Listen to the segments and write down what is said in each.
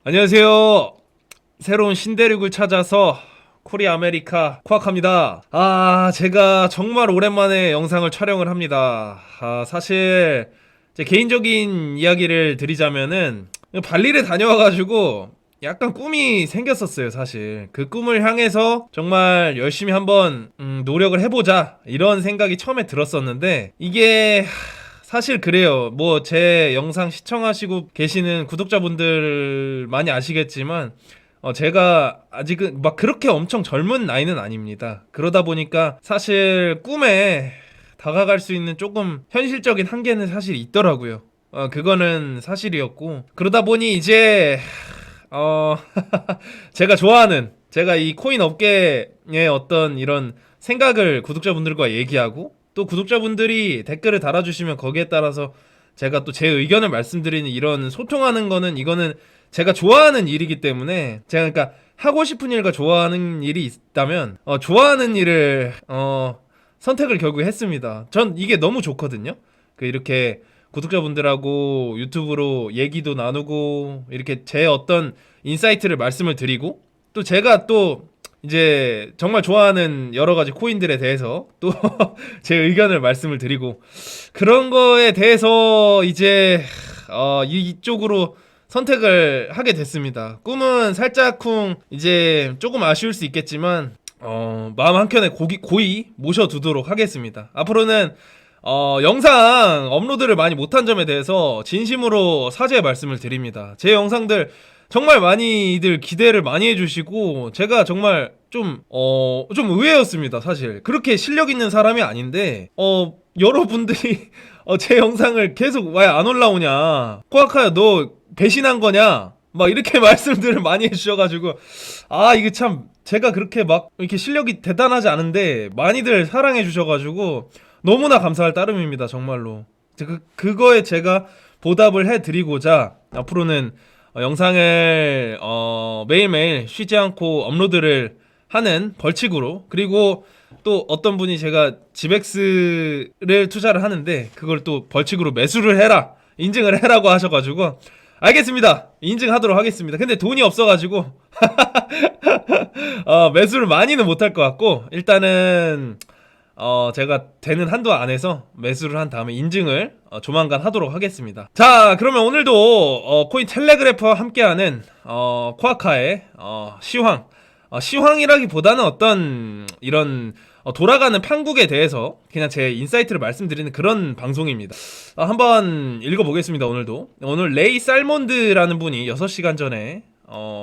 안녕하세요. 새로운 신대륙을 찾아서 코리아 아메리카 코아카입니다. 제가 정말 오랜만에 영상을 촬영을 합니다. 사실 제 개인적인 이야기를 드리자면은 발리를 다녀와가지고 약간 꿈이 생겼었어요. 사실 그 꿈을 향해서 정말 열심히 한번 노력을 해보자 이런 생각이 처음에 들었었는데 이게 사실 그래요. 뭐 제 영상 시청하시고 계시는 구독자분들 많이 아시겠지만 제가 아직은 막 그렇게 엄청 젊은 나이는 아닙니다. 그러다 보니까 사실 꿈에 다가갈 수 있는 조금 현실적인 한계는 사실 있더라고요. 그거는 사실이었고 그러다 보니 이제 어 제가 이 코인 업계의 어떤 이런 생각을 구독자분들과 얘기하고 또 구독자분들이 댓글을 달아주시면 거기에 따라서 제가 또 제 의견을 말씀드리는 이런 소통하는 거는 이거는 제가 좋아하는 일이기 때문에 제가 그러니까 하고 싶은 일과 좋아하는 일이 있다면 좋아하는 일을 선택을 결국 했습니다. 전 이게 너무 좋거든요. 그 이렇게 구독자분들하고 유튜브로 얘기도 나누고 이렇게 제 어떤 인사이트를 말씀을 드리고 또 제가 또 이제 정말 좋아하는 여러 가지 코인들에 대해서 또 제 의견을 말씀을 드리고 그런 거에 대해서 이제 이쪽으로 선택을 하게 됐습니다. 꿈은 살짝쿵 이제 조금 아쉬울 수 있겠지만 마음 한켠에 고이 모셔두도록 하겠습니다. 앞으로는 영상 업로드를 많이 못한 점에 대해서 진심으로 사죄의 말씀을 드립니다. 제 영상들 정말 많이들 기대를 많이 해주시고 제가 정말 좀 의외였습니다. 사실 그렇게 실력 있는 사람이 아닌데 여러분들이 제 영상을 계속 왜 안 올라오냐, 코아카야 너 배신한 거냐, 막 이렇게 말씀들을 많이 해주셔가지고 이게 참 제가 그렇게 막 이렇게 실력이 대단하지 않은데 많이들 사랑해 주셔가지고 너무나 감사할 따름입니다. 정말로 그거에 제가 보답을 해드리고자 앞으로는 영상을 매일매일 쉬지 않고 업로드를 하는 벌칙으로, 그리고 또 어떤 분이 제가 지백스를 투자를 하는데 그걸 또 벌칙으로 매수를 해라, 인증을 해라고 하셔가지고 알겠습니다, 인증하도록 하겠습니다. 근데 돈이 없어가지고 매수를 많이는 못할 것 같고 일단은 제가 되는 한도 안에서 매수를 한 다음에 인증을 조만간 하도록 하겠습니다. 자, 그러면 오늘도 코인 텔레그래프와 함께하는 코아카의 시황이라기보다는 어떤 이런 돌아가는 판국에 대해서 그냥 제 인사이트를 말씀드리는 그런 방송입니다. 한번 읽어보겠습니다. 오늘 레이 살몬드라는 분이 6시간 전에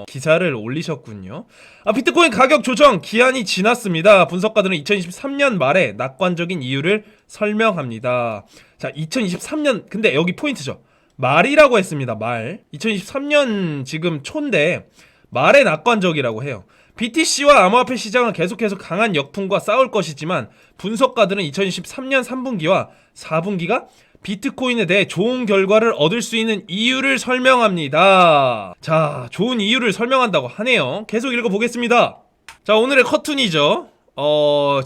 기사를 올리셨군요. 비트코인 가격 조정 기한이 지났습니다. 분석가들은 2023년 말에 낙관적인 이유를 설명합니다. 자, 2023년, 근데 여기 포인트죠. 말이라고 했습니다. 말. 2023년 지금 초인데 말에 낙관적이라고 해요. BTC와 암호화폐 시장은 계속해서 강한 역풍과 싸울 것이지만 분석가들은 2023년 3분기와 4분기가 비트코인에 대해 좋은 결과를 얻을 수 있는 이유를 설명합니다. 자, 좋은 이유를 설명한다고 하네요. 계속 읽어보겠습니다. 자, 오늘의 커튼이죠.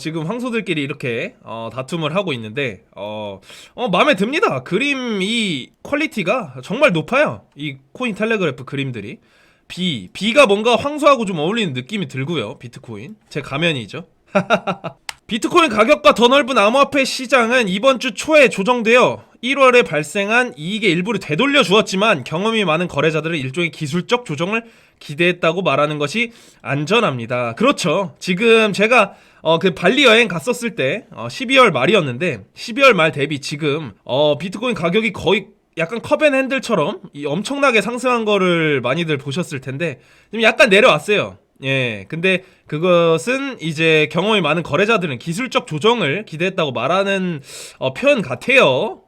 지금 황소들끼리 이렇게 다툼을 하고 있는데 마음에 듭니다. 그림 이 퀄리티가 정말 높아요. 이 코인 텔레그래프 그림들이 B가 뭔가 황소하고 좀 어울리는 느낌이 들고요. 비트코인 제 가면이죠. 비트코인 가격과 더 넓은 암호화폐 시장은 이번 주 초에 조정되어 1월에 발생한 이익의 일부를 되돌려 주었지만 경험이 많은 거래자들은 일종의 기술적 조정을 기대했다고 말하는 것이 안전합니다. 그렇죠. 지금 제가 그 발리 여행 갔었을 때 12월 말이었는데 12월 말 대비 지금 비트코인 가격이 거의 약간 컵앤핸들처럼 엄청나게 상승한 거를 많이들 보셨을 텐데 좀 약간 내려왔어요. 예, 근데 그것은 이제 경험이 많은 거래자들은 기술적 조정을 기대했다고 말하는 표현 같아요.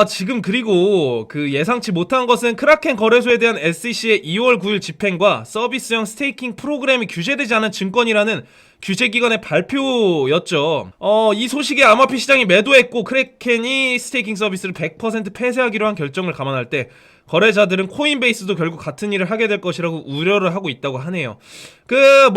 지금 그리고 그 예상치 못한 것은 크라켄 거래소에 대한 SEC의 2월 9일 집행과 서비스형 스테이킹 프로그램이 규제되지 않은 증권이라는 규제기관의 발표였죠. 이 소식에 암호화폐 시장이 매도했고 크라켄이 스테이킹 서비스를 100% 폐쇄하기로 한 결정을 감안할 때 거래자들은 코인베이스도 결국 같은 일을 하게 될 것이라고 우려를 하고 있다고 하네요.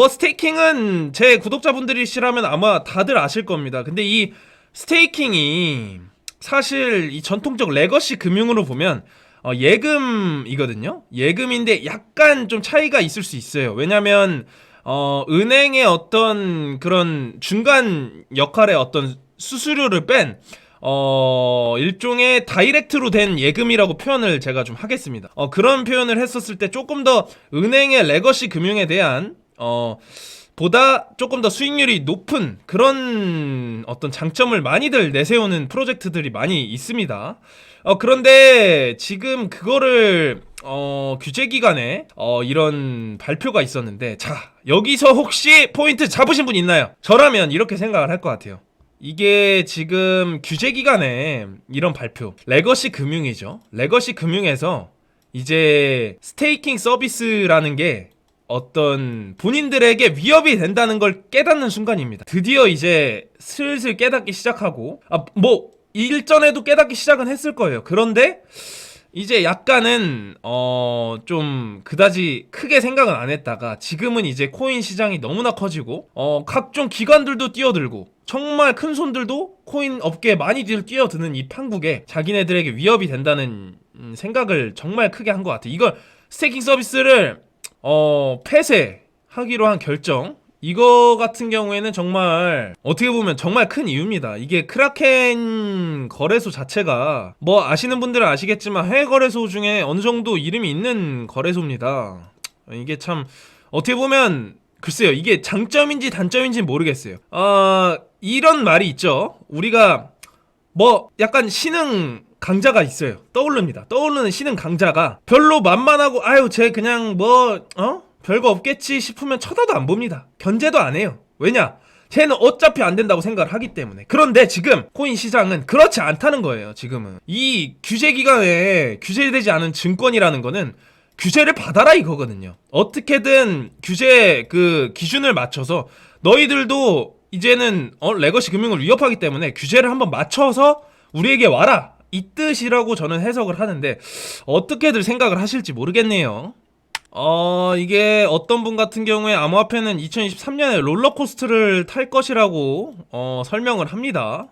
스테이킹은 제 구독자분들이시라면 아마 다들 아실 겁니다. 근데 이 스테이킹이 사실 이 전통적 레거시 금융으로 보면 예금이거든요. 예금인데 약간 좀 차이가 있을 수 있어요. 왜냐면 은행의 어떤 그런 중간 역할의 어떤 수수료를 뺀 일종의 다이렉트로 된 예금이라고 표현을 제가 좀 하겠습니다. 그런 표현을 했었을 때 조금 더 은행의 레거시 금융에 대한 보다 조금 더 수익률이 높은 그런 어떤 장점을 많이들 내세우는 프로젝트들이 많이 있습니다. 그런데 지금 그거를 규제기관에 이런 발표가 있었는데, 자, 여기서 혹시 포인트 잡으신 분 있나요? 저라면 이렇게 생각을 할 것 같아요. 이게 지금 규제기관에 이런 발표, 레거시 금융이죠. 레거시 금융에서 이제 스테이킹 서비스라는 게 어떤 본인들에게 위협이 된다는 걸 깨닫는 순간입니다. 드디어 이제 슬슬 깨닫기 시작하고, 뭐 일전에도 깨닫기 시작은 했을 거예요. 그런데 이제 약간은 좀 그다지 크게 생각은 안 했다가 지금은 이제 코인 시장이 너무나 커지고 각종 기관들도 뛰어들고 정말 큰 손들도 코인 업계에 많이들 뛰어드는 이 판국에 자기네들에게 위협이 된다는 생각을 정말 크게 한 것 같아. 이걸 스테이킹 서비스를 폐쇄하기로 한 결정, 이거 같은 경우에는 정말 어떻게 보면 정말 큰 이유입니다. 이게 크라켄 거래소 자체가 뭐 아시는 분들은 아시겠지만 해외 거래소 중에 어느 정도 이름이 있는 거래소입니다. 이게 참 어떻게 보면 글쎄요, 이게 장점인지 단점인지 모르겠어요. 이런 말이 있죠. 우리가 뭐 약간 신흥 강자가 있어요. 떠오르는 신흥 강자가 별로 만만하고 아유 쟤 그냥 별거 없겠지 싶으면 쳐다도 안 봅니다. 견제도 안 해요. 왜냐? 쟤는 어차피 안 된다고 생각을 하기 때문에. 그런데 지금 코인 시장은 그렇지 않다는 거예요. 지금은 이 규제기관에 규제되지 않은 증권이라는 거는 규제를 받아라 이거거든요. 어떻게든 규제 그 기준을 맞춰서 너희들도 이제는 레거시 금융을 위협하기 때문에 규제를 한번 맞춰서 우리에게 와라, 이 뜻이라고 저는 해석을 하는데 어떻게들 생각을 하실지 모르겠네요. 이게 어떤 분 같은 경우에 암호화폐는 2023년에 롤러코스터를 탈 것이라고 설명을 합니다.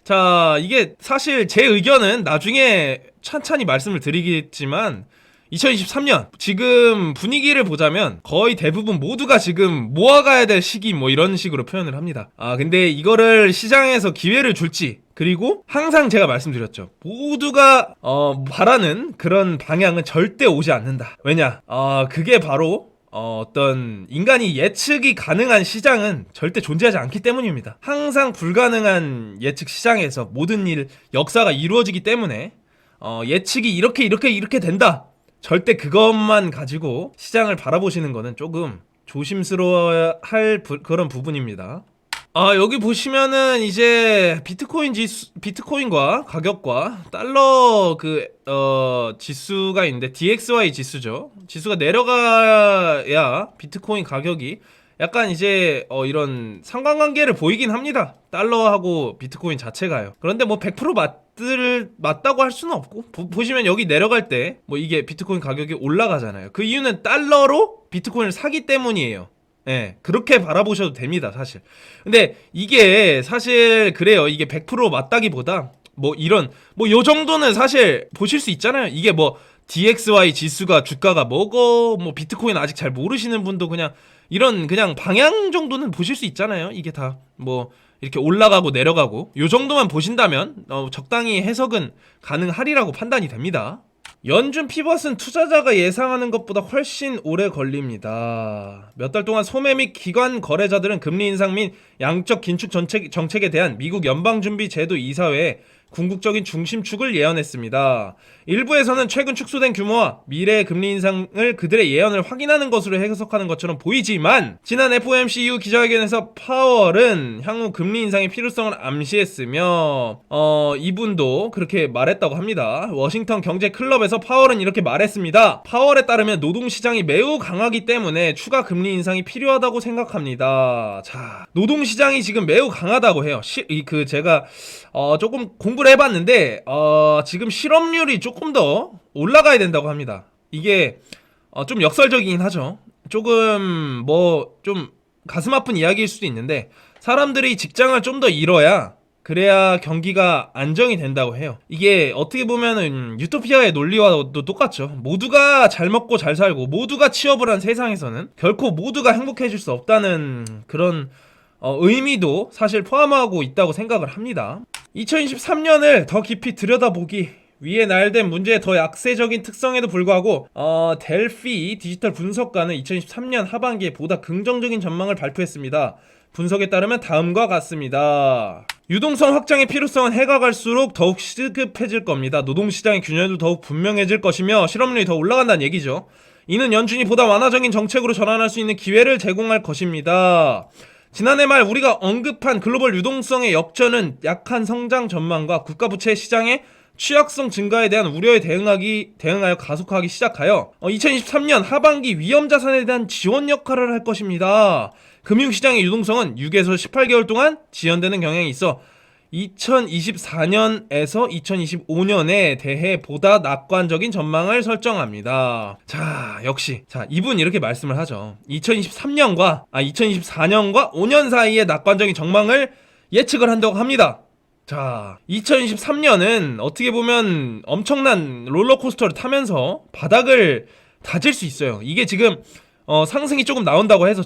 자, 이게 사실 제 의견은 나중에 찬찬히 말씀을 드리겠지만 2023년 지금 분위기를 보자면 거의 대부분 모두가 지금 모아가야 될 시기 뭐 이런 식으로 표현을 합니다. 근데 이거를 시장에서 기회를 줄지, 그리고 항상 제가 말씀드렸죠, 모두가 바라는 그런 방향은 절대 오지 않는다. 왜냐? 그게 바로 어떤 인간이 예측이 가능한 시장은 절대 존재하지 않기 때문입니다. 항상 불가능한 예측 시장에서 모든 일, 역사가 이루어지기 때문에 예측이 이렇게 된다, 절대 그것만 가지고 시장을 바라보시는 거는 조금 조심스러워야 할 그런 부분입니다. 여기 보시면은 이제 비트코인과 가격과 달러 지수가 있는데 DXY 지수죠. 지수가 내려가야 비트코인 가격이 약간 이제 이런 상관관계를 보이긴 합니다. 달러하고 비트코인 자체가요. 그런데 뭐 100% 맞다고 할 수는 없고, 보시면 여기 내려갈 때 뭐 이게 비트코인 가격이 올라가잖아요. 그 이유는 달러로 비트코인을 사기 때문이에요. 예, 그렇게 바라보셔도 됩니다, 사실. 근데 이게 사실 그래요. 이게 100% 맞다기보다 뭐 요 정도는 사실 보실 수 있잖아요. 이게 뭐 DXY 지수가 주가가 뭐고, 뭐 비트코인 아직 잘 모르시는 분도 그냥 그냥 방향 정도는 보실 수 있잖아요. 이게 다 뭐 이렇게 올라가고 내려가고 요 정도만 보신다면 적당히 해석은 가능하리라고 판단이 됩니다. 연준 피벗은 투자자가 예상하는 것보다 훨씬 오래 걸립니다. 몇 달 동안 소매 및 기관 거래자들은 금리 인상 및 양적 긴축 정책에 대한 미국 연방준비제도 이사회의 궁극적인 중심축을 예언했습니다. 일부에서는 최근 축소된 규모와 미래의 금리 인상을 그들의 예언을 확인하는 것으로 해석하는 것처럼 보이지만, 지난 FOMC 이후 기자회견에서 파월은 향후 금리 인상의 필요성을 암시했으며 이분도 그렇게 말했다고 합니다. 워싱턴 경제 클럽에서 파월은 이렇게 말했습니다. 파월에 따르면 노동시장이 매우 강하기 때문에 추가 금리 인상이 필요하다고 생각합니다. 자, 노동시장이 지금 매우 강하다고 해요. 제가 조금 공부를 해봤는데 지금 실업률이 조금 더 올라가야 된다고 합니다. 이게 좀 역설적이긴 하죠. 조금 좀 가슴 아픈 이야기일 수도 있는데, 사람들이 직장을 좀 더 잃어야 그래야 경기가 안정이 된다고 해요. 이게 어떻게 보면은 유토피아의 논리와도 똑같죠. 모두가 잘 먹고 잘 살고 모두가 취업을 한 세상에서는 결코 모두가 행복해질 수 없다는 그런 의미도 사실 포함하고 있다고 생각을 합니다. 2023년을 더 깊이 들여다보기 위에 나열된 문제의 더 약세적인 특성에도 불구하고 델피 디지털 분석가는 2023년 하반기에 보다 긍정적인 전망을 발표했습니다. 분석에 따르면 다음과 같습니다. 유동성 확장의 필요성은 해가 갈수록 더욱 시급해질 겁니다. 노동시장의 균열도 더욱 분명해질 것이며 실업률이 더 올라간다는 얘기죠. 이는 연준이 보다 완화적인 정책으로 전환할 수 있는 기회를 제공할 것입니다. 지난해 말 우리가 언급한 글로벌 유동성의 역전은 약한 성장 전망과 국가부채 시장의 취약성 증가에 대한 우려에 대응하여 가속화하기 시작하여 2023년 하반기 위험자산에 대한 지원 역할을 할 것입니다. 금융시장의 유동성은 6에서 18개월 동안 지연되는 경향이 있어 2024년에서 2025년에 대해 보다 낙관적인 전망을 설정합니다. 자, 역시 이분 이렇게 말씀을 하죠. 2024년과 5년 사이의 낙관적인 전망을 예측을 한다고 합니다. 자, 2023년은 어떻게 보면 엄청난 롤러코스터를 타면서 바닥을 다질 수 있어요. 이게 지금 상승이 조금 나온다고 해서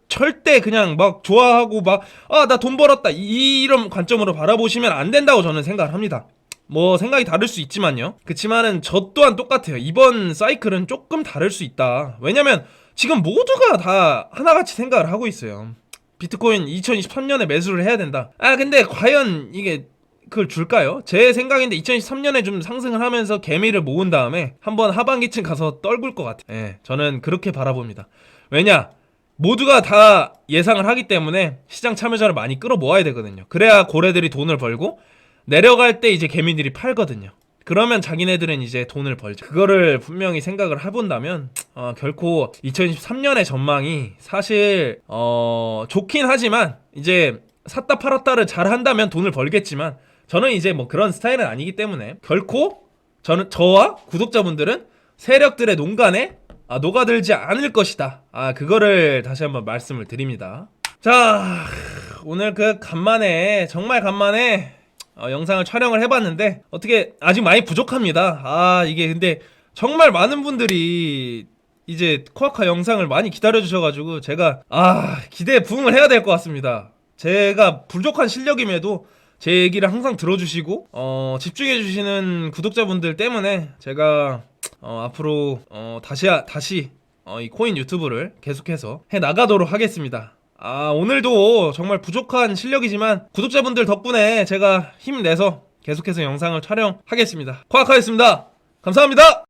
절대 그냥 막 좋아하고 막 나 돈 벌었다 이런 관점으로 바라보시면 안 된다고 저는 생각을 합니다. 뭐 생각이 다를 수 있지만요. 그치만은 저 또한 똑같아요. 이번 사이클은 조금 다를 수 있다. 왜냐면 지금 모두가 다 하나같이 생각을 하고 있어요. 비트코인 2023년에 매수를 해야 된다. 근데 과연 이게 그걸 줄까요? 제 생각인데 2023년에 좀 상승을 하면서 개미를 모은 다음에 한번 하반기층 가서 떨굴 것 같아요. 저는 그렇게 바라봅니다. 왜냐? 모두가 다 예상을 하기 때문에 시장 참여자를 많이 끌어모아야 되거든요. 그래야 고래들이 돈을 벌고 내려갈 때 이제 개미들이 팔거든요. 그러면 자기네들은 이제 돈을 벌죠. 그거를 분명히 생각을 해본다면 결코 2023년의 전망이 사실 좋긴 하지만 이제 샀다 팔았다를 잘 한다면 돈을 벌겠지만 저는 이제 뭐 그런 스타일은 아니기 때문에 결코 저와 구독자분들은 세력들의 농간에 녹아들지 않을 것이다. 그거를 다시 한번 말씀을 드립니다. 자, 오늘 정말 간만에 영상을 촬영을 해봤는데 어떻게 아직 많이 부족합니다. 이게 근데 정말 많은 분들이 이제 코아카 영상을 많이 기다려주셔가지고 제가 기대에 부응을 해야 될 것 같습니다. 제가 부족한 실력임에도 제 얘기를 항상 들어주시고 집중해주시는 구독자분들 때문에 제가 앞으로 다시 이 코인 유튜브를 계속해서 해나가도록 하겠습니다. 오늘도 정말 부족한 실력이지만 구독자분들 덕분에 제가 힘내서 계속해서 영상을 촬영하겠습니다. 코아카였습니다. 감사합니다.